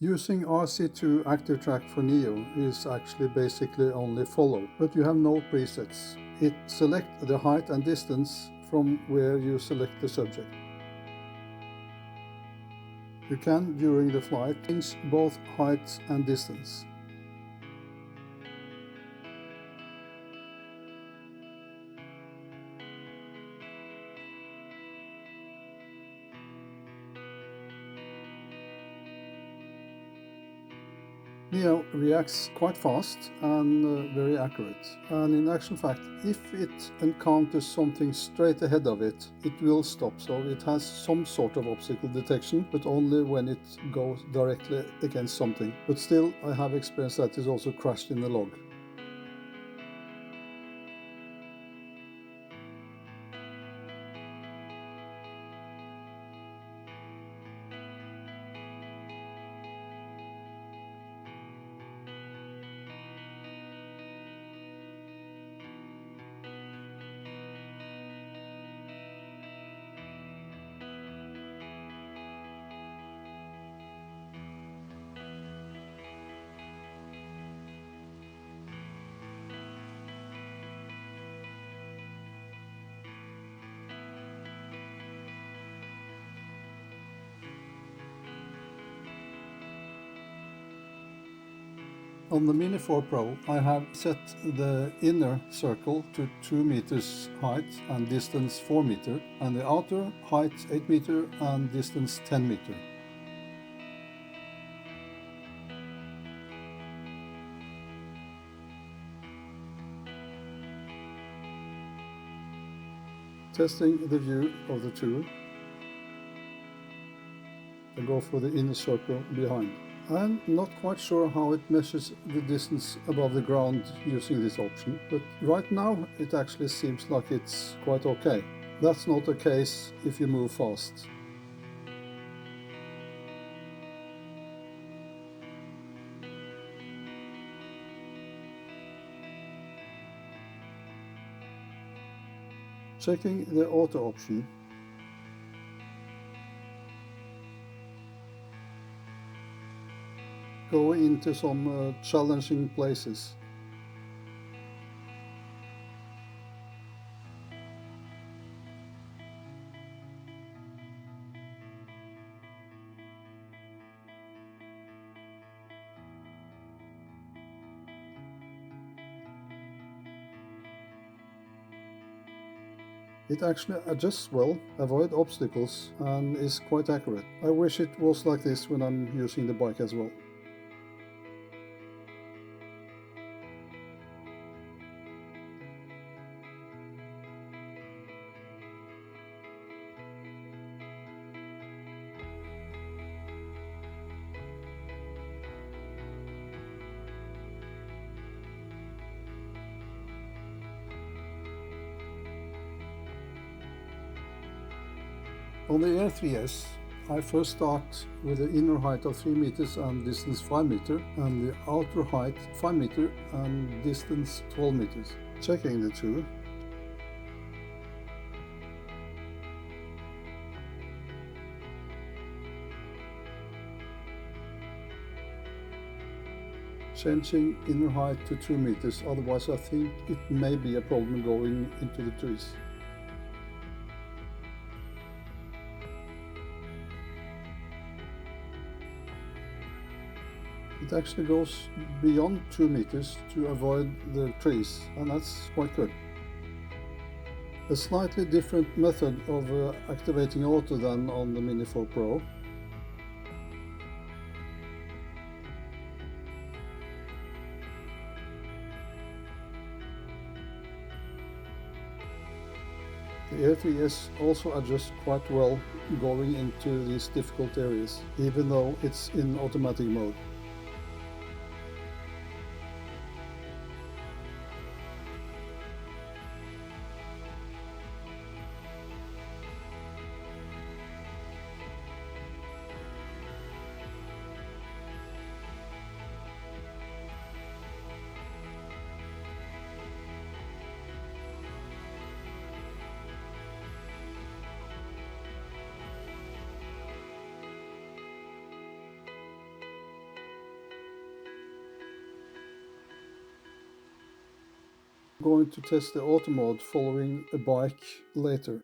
Using RC2 ActiveTrack for Neo is actually basically only follow, but you have no presets. It selects the height and distance from where you select the subject. You can, during the flight, change both height and distance. Neo reacts quite fast and very accurate, and in actual fact, if it encounters something straight ahead of it, it will stop. So it has some sort of obstacle detection, but only when it goes directly against something. But still, I have experienced that it's also crashed in the log. On the Mini 4 Pro, I have set the inner circle to 2 meters height and distance 4 meter, and the outer height 8 meter and distance 10 meter. Testing the view of the two, I go for the inner circle behind. I'm not quite sure how it measures the distance above the ground using this option, but right now it actually seems like it's quite okay. That's not the case if you move fast. Checking the auto option. Go into some challenging places. It actually adjusts well, avoids obstacles, and is quite accurate. I wish it was like this when I'm using the bike as well. On the Air 3S, I first start with the inner height of 3 meters and distance 5 meter, and the outer height 5 meter and distance 12 meters. Checking the two. Changing inner height to 2 meters, otherwise I think it may be a problem going into the trees. It actually goes beyond 2 meters to avoid the trees, and that's quite good. A slightly different method of activating auto than on the Mini 4 Pro. The Air 3S also adjusts quite well going into these difficult areas, even though it's in automatic mode. Going to test the auto mode following a bike later.